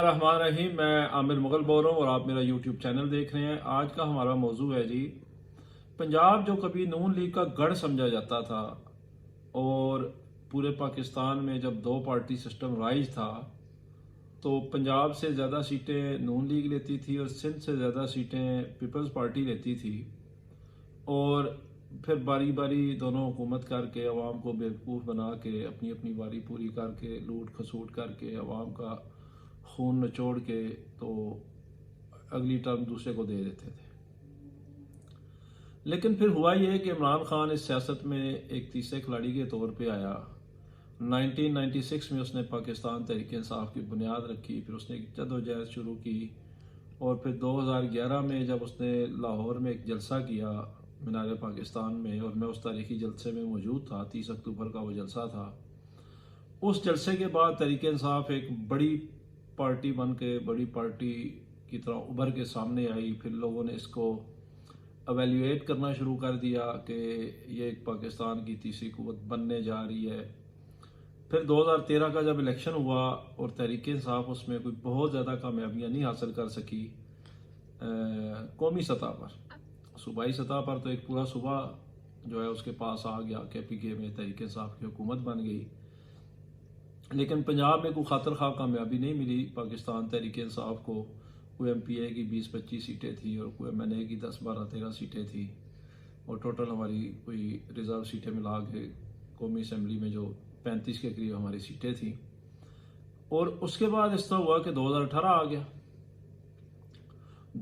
रहमान रहीम। मैं आमिर मुगल बोल रहा हूँ और आप मेरा यूट्यूब चैनल देख रहे हैं। आज का हमारा मौजू है जी, पंजाब जो कभी नून लीग का गढ़ समझा जाता था और पूरे पाकिस्तान में जब दो पार्टी सिस्टम राइज था तो पंजाब से ज़्यादा सीटें नून लीग लेती थी और सिंध से ज़्यादा सीटें पीपल्स पार्टी लेती थी। और फिर बारी बारी दोनों हुकूमत करके अवाम को बेवकूफ़ बना के अपनी अपनी बारी पूरी करके लूट खसूट करके अवाम का खून निचोड़ के तो अगली टर्म दूसरे को दे देते थे। लेकिन फिर हुआ ये कि इमरान खान इस सियासत में एक तीसरे खिलाड़ी के तौर पे आया। 1996 में उसने पाकिस्तान तहरीक इंसाफ की बुनियाद रखी, फिर उसने एक जदोजहद शुरू की और फिर 2011 में जब उसने लाहौर में एक जलसा किया मीनार पाकिस्तान में, और मैं उस तारीखी जलसे में मौजूद था, 30 अक्टूबर का वो जलसा था। उस जलसे के बाद तहरीक इंसाफ एक बड़ी पार्टी बन के बड़ी पार्टी की तरह उभर के सामने आई। फिर लोगों ने इसको एवेल्यूएट करना शुरू कर दिया कि ये एक पाकिस्तान की तीसरी कुव्वत बनने जा रही है। फिर 2013 का जब इलेक्शन हुआ और तहरीक इंसाफ उसमें कोई बहुत ज़्यादा कामयाबियाँ नहीं हासिल कर सकी कौमी सतह पर, सूबाई सतह पर तो एक पूरा सूबा जो है उसके पास आ गया, KPK में तहरीक इंसाफ की हुकूमत बन गई। लेकिन पंजाब में कोई खातर खा कामयाबी नहीं मिली पाकिस्तान तहरीक इंसाफ को। कोई MPA की 20-25 सीटें थी और कोई MNA की 10-12-13 सीटें थी और टोटल हमारी कोई रिजर्व सीटें मिला के कौमी असम्बली में जो 35 के करीब हमारी सीटें थी। और उसके बाद इस तरह हुआ कि 2018 आ गया।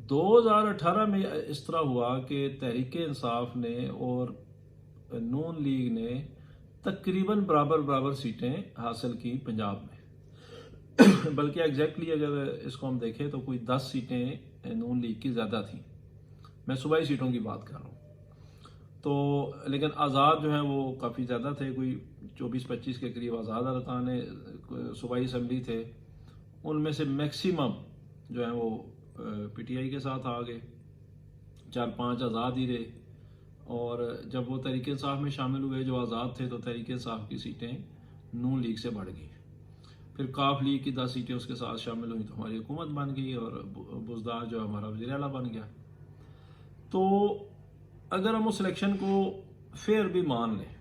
2018 में इस तरह हुआ कि तहरीक इंसाफ ने और नून लीग ने तकरीबन बराबर बराबर सीटें हासिल की पंजाब में। बल्कि एग्जैक्टली अगर इसको हम देखें तो कोई 10 सीटें नून लीग की ज़्यादा थी। मैं सूबाई सीटों की बात कर रहा हूँ। तो लेकिन आज़ाद जो है वो काफ़ी ज़्यादा थे, कोई 24-25 के करीब आज़ाद अरकान सूबाई असम्बली थे। उनमें से मैक्सिमम जो है वो PTI के साथ आ गए, 4-5 आज़ाद ही रहे। और जब वो तहरीक इंसाफ में शामिल हुए जो आज़ाद थे तो तहरीक इंसाफ की सीटें नून लीग से बढ़ गई। फिर काफ लीग की 10 सीटें उसके साथ शामिल हुई तो हमारी हुकूमत बन गई और बुज़दार जो हमारा वज़ीर आला बन गया। तो अगर हम उस इलेक्शन को फेयर भी मान लें,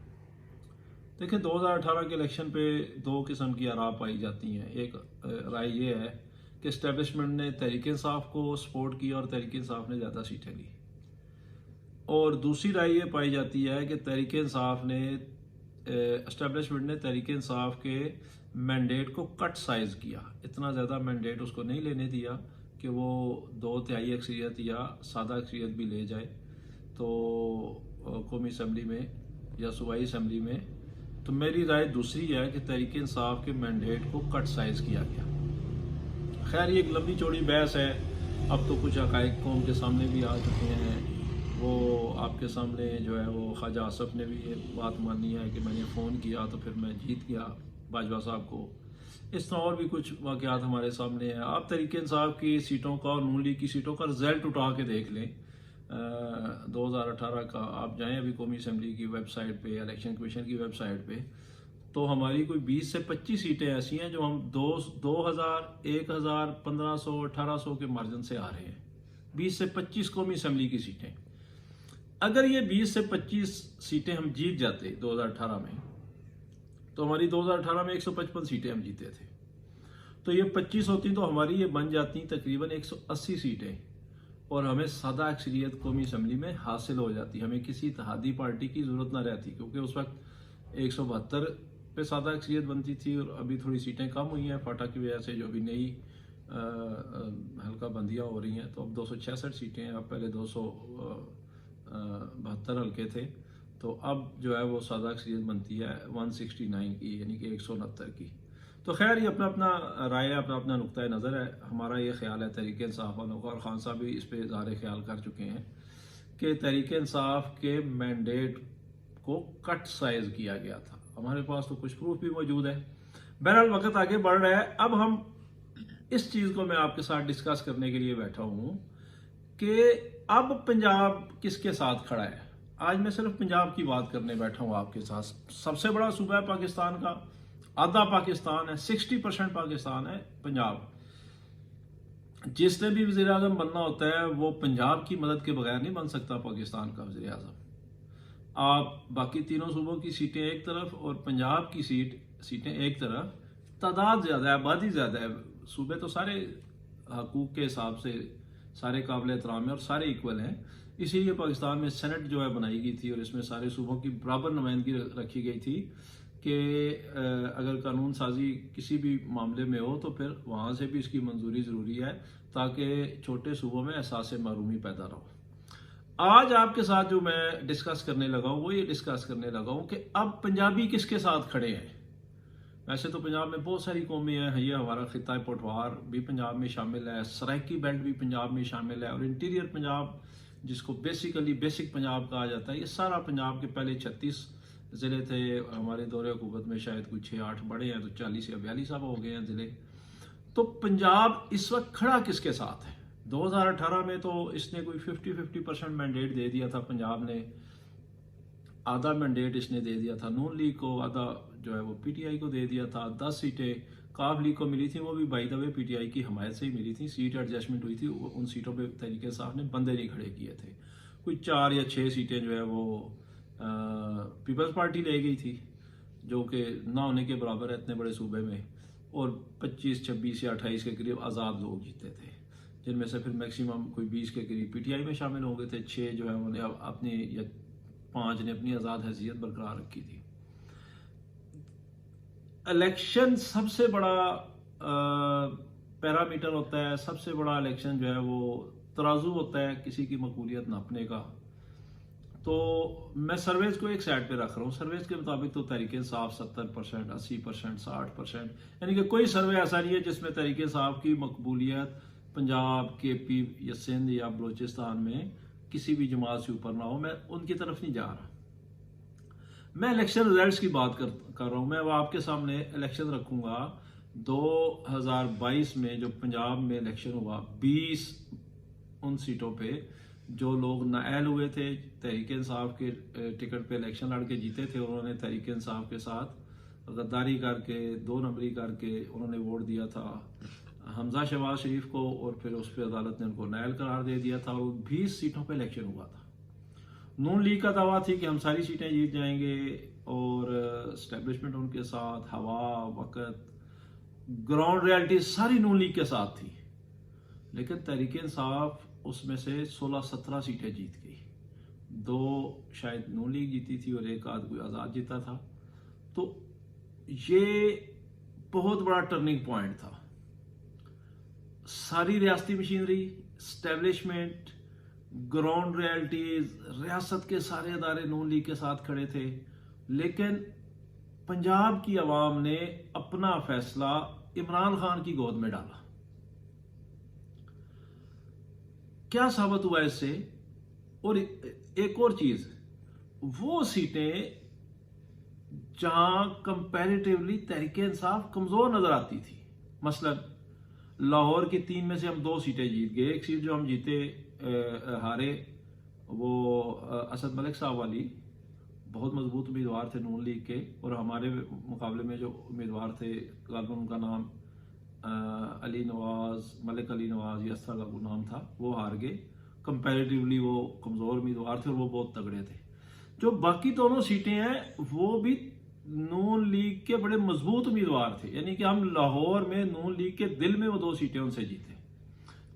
देखिए 2018 के इलेक्शन पे दो किस्म की आरा पाई जाती हैं। एक राय ये है कि इस्टेब्लिशमेंट ने तहरीक इंसाफ को सपोर्ट किया और तहरीक इंसाफ ने ज़्यादा सीटें ली, और दूसरी राय ये पाई जाती है कि तहरीक इंसाफ ने एस्टेब्लिशमेंट ने तहरीक इंसाफ के मैंडेट को कट साइज किया, इतना ज़्यादा मैंडेट उसको नहीं लेने दिया कि वो 2/3 अक्सरियत या सादा अक्सरियत भी ले जाए तो कौमी असम्बली में या सूबाई असम्बली में। तो मेरी राय दूसरी है कि तहरीक इंसाफ के मैंडेट को कट साइज किया गया। खैर ये एक लंबी चौड़ी बहस है, अब तो कुछ हक़ाइक़ कौम के सामने भी आ चुके हैं। वो आपके सामने जो है वो ख्वाजा आसफ ने भी ये बात मानी है कि मैंने फ़ोन किया तो फिर मैं जीत गया बाजवा साहब को। इस तरह और भी कुछ वाक़यात हमारे सामने हैं। आप तहरीक इंसाफ की सीटों का और नून लीग की सीटों का रिजल्ट उठा के देख लें 2018 का। आप जाएं अभी कौमी असम्बली की वेबसाइट पे, इलेक्शन कमीशन की वेबसाइट पे, तो हमारी कोई 20 से 25 सीटें ऐसी हैं जो हम 2000, 1000, 1500, 1800 के मार्जिन से आ रहे हैं। 20 से 25 कौमी असम्बली की सीटें। अगर ये 20 से 25 सीटें हम जीत जाते 2018 में, तो हमारी 2018 में 155 सीटें हम जीते थे, तो ये 25 होती तो हमारी ये बन जाती तकरीबन 180 सीटें और हमें सादा अक्सरियत कौमी असम्बली में हासिल हो जाती। हमें किसी इत्तेहादी पार्टी की ज़रूरत ना रहती, क्योंकि उस वक्त 172 पे सादा अक्सरियत बनती थी और अभी थोड़ी सीटें कम हुई हैं फाटा की वजह से, जो भी नई हल्का बंदियाँ हो रही हैं। तो अब 266 सीटें हैं, अब पहले 272 हल्के थे, तो अब जो है वो सादा अक्सरियत बनती है 169 की, यानी कि 169 की। तो खैर ये अपना अपना राय है, अपना अपना नुक्ता नज़र है। हमारा ये ख्याल है तहरीक इंसाफ वालों का, और खान साहब भी इस पर इज़हार ख्याल कर चुके हैं कि तहरीक इंसाफ के मैंडेट को कट साइज किया गया था। हमारे पास तो कुछ प्रूफ भी मौजूद है। बहरहाल वक्त आगे बढ़ रहा है। अब हम इस चीज़ को मैं आपके साथ डिस्कस करने के लिए बैठा हूँ कि अब पंजाब किसके साथ खड़ा है। आज मैं सिर्फ पंजाब की बात करने बैठा हूँ आपके साथ। सबसे बड़ा सूबा है पाकिस्तान का, आधा पाकिस्तान है, 60% पाकिस्तान है पंजाब। जिसने भी वज़ीर आज़म बनना होता है वो पंजाब की मदद के बगैर नहीं बन सकता पाकिस्तान का वज़ीर आज़म। आप बाकी तीनों सूबों की सीटें एक तरफ और पंजाब की सीटें एक तरफ, तादाद ज़्यादा है, आबादी ज़्यादा है, सूबे तो सारे हकूक़ के हिसाब से सारे काबिल एहतराम हैं और सारे इक्वल हैं। इसीलिए पाकिस्तान में सेनेट जो है बनाई गई थी और इसमें सारे सूबों की बराबर नुमाइंदगी रखी गई थी कि अगर कानून साजी किसी भी मामले में हो तो फिर वहाँ से भी इसकी मंजूरी ज़रूरी है ताकि छोटे सूबों में एहसास महरूमी पैदा ना हो। आज आपके साथ जो मैं डिस्कस करने लगा हूँ वो ये डिस्कस करने लगा हूँ कि अब पंजाबी किसके साथ खड़े हैं। वैसे तो पंजाब में बहुत सारी कौमें हैं, ये हमारा खिता पटवार भी पंजाब में शामिल है, सराइकी बेल्ट भी पंजाब में शामिल है और इंटीरियर पंजाब जिसको बेसिक पंजाब कहा जाता है, ये सारा पंजाब के पहले 36 ज़िले थे। हमारे दौरे हुकूमत में शायद कुछ 6-8 बड़े हैं तो 40 या 42 अब हो गए हैं ज़िले। तो पंजाब इस वक्त खड़ा किसके साथ है? 2018 में तो इसने कोई 50-50% मैंडेट दे दिया था पंजाब ने, आधा मैंडेट इसने दे दिया था नून लीग को, आधा जो है वो पीटीआई को दे दिया था। 10 सीटें काफ लीग को मिली थी, वो भी बाई द वे पीटीआई की हमायत से ही मिली थी। सीट एडजस्टमेंट हुई थी, उन सीटों पे तहरीक इंसाफ ने बंदे नहीं खड़े किए थे। कोई 4 या 6 सीटें जो है वो पीपल्स पार्टी ले गई थी जो कि ना होने के बराबर है इतने बड़े सूबे में, और 25, 26 या 28 के करीब आज़ाद लोग जीते थे, जिनमें से फिर मैक्सिमम कोई 20 के करीब पीटीआई में शामिल हो गए थे। 6 जो है उन्होंने अपनी या 5 ने अपनी आज़ाद हैसियत बरकरार रखी थी। इलेक्शन सबसे बड़ा पैरामीटर होता है, सबसे बड़ा इलेक्शन जो है वो तराजू होता है किसी की मकबूलियत नापने का। तो मैं सर्वेज को एक साइड पे रख रहा हूँ। सर्वेज के मुताबिक तो तहरीक इंसाफ 70%, 80%, 60%, यानी कि कोई सर्वे ऐसा नहीं है जिसमें तहरीक इंसाफ की मकबूलियत पंजाब, केपी या सिंध या बलूचिस्तान में किसी भी जमात से ऊपर ना हो। मैं उनकी तरफ नहीं जा रहा, मैं इलेक्शन रिजल्ट्स की बात कर रहा हूँ। मैं वो आपके सामने इलेक्शन रखूंगा 2022 में जो पंजाब में इलेक्शन हुआ, 20 उन सीटों पे जो लोग नाअहल हुए थे, तहरीक इंसाफ के टिकट पे इलेक्शन लड़ के जीते थे, उन्होंने तहरीक इंसाफ के साथ गद्दारी करके 2 नंबरी करके उन्होंने वोट दिया था हमजा शहबाज शरीफ को, और फिर उस पर अदालत ने उनको नाअहल करार दे दिया था और 20 सीटों पे इलेक्शन हुआ था। नून लीग का दावा थी कि हम सारी सीटें जीत जाएंगे और एस्टेब्लिशमेंट उनके साथ, हवा, वक़्त, ग्राउंड रियलिटी सारी नून लीग के साथ थी। लेकिन तहरीक इंसाफ उसमें से 16-17 सीटें जीत गई, 2 शायद नून लीग जीती थी और एक आध कोई आज़ाद जीता था। तो ये बहुत बड़ा टर्निंग पॉइंट था। सारी रियासती मशीनरी, एस्टेब्लिशमेंट, ग्राउंड रियलिटीज, रियासत के सारे अदारे नून लीग के साथ खड़े थे। लेकिन पंजाब की आवाम ने अपना फैसला इमरान खान की गोद में डाला। क्या साबित हुआ इससे? और एक और चीज, वो सीटें जहां कंपैरेटिवली तहरीक इंसाफ कमजोर नजर आती थी, मसलन लाहौर की 3 में से हम 2 सीटें जीत गए। एक सीट जो हम जीते हारे वो असद मलिक साहब वाली, बहुत मजबूत उम्मीदवार थे नून लीग के, और हमारे मुकाबले में जो उम्मीदवार थे गालिबन उनका नाम अली नवाज, मलिक अली नवाज या इस तरह का वो नाम था, वो हार गए। कंपैरेटिवली वो कमज़ोर उम्मीदवार थे और वो बहुत तगड़े थे। जो बाकी दोनों सीटें हैं वो भी नून लीग के बड़े मजबूत उम्मीदवार थे, यानी कि हम लाहौर में नून लीग के दिल में वो 2 सीटें उनसे जीते।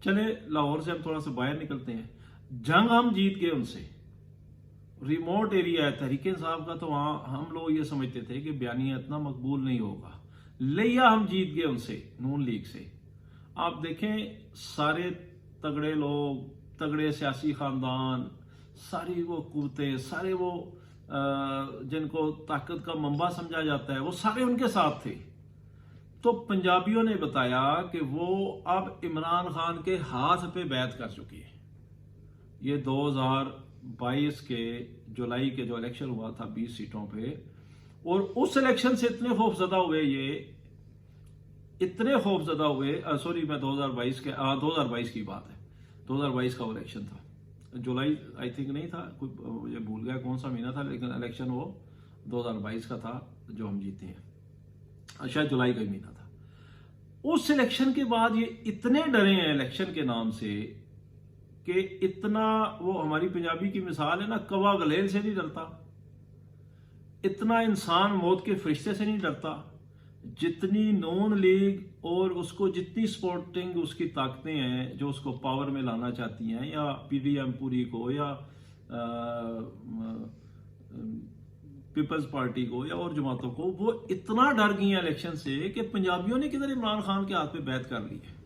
चले लाहौर से हम थोड़ा सा बाहर निकलते हैं, जंग हम जीत गए उनसे। रिमोट एरिया है तहरीक इंसाफ का, तो वहां हम लोग ये समझते थे कि बयानिया इतना मकबूल नहीं होगा। लिया हम जीत गए उनसे, नून लीग से। आप देखें सारे तगड़े लोग, तगड़े सियासी खानदान, सारी वो कुव्वतें, सारे वो जिनको ताकत का मंबा समझा जाता है, वो सारे उनके साथ थे। तो पंजाबियों ने बताया कि वो अब इमरान खान के हाथ पे बैत कर चुकी है। ये 2022 के जुलाई के जो इलेक्शन हुआ था 20 सीटों पे, और उस इलेक्शन से इतने खौफजदा हुए, इतने खौफजदा हुए, सॉरी मैं 2022 की बात है, 2022 का वो इलेक्शन था, जुलाई आई थिंक नहीं था, कोई मुझे भूल गया कौन सा महीना था, लेकिन इलेक्शन वो 2022 का था जो हम जीते हैं, शायद जुलाई का ही महीना था। उस इलेक्शन के बाद ये इतने डरे हैं इलेक्शन के नाम से कि इतना, वो हमारी पंजाबी की मिसाल है ना, कौवा गलेल से नहीं डरता, इतना इंसान मौत के फरिश्ते से नहीं डरता जितनी नून लीग और उसको जितनी सपोर्टिंग उसकी ताकतें हैं जो उसको पावर में लाना चाहती हैं, या पीडीएम पूरी को, या पीपल्स पार्टी को, या और जमातों को, वो इतना डर गई हैं इलेक्शन से कि पंजाबियों ने किधर इमरान खान के हाथ पे बैत कर ली है।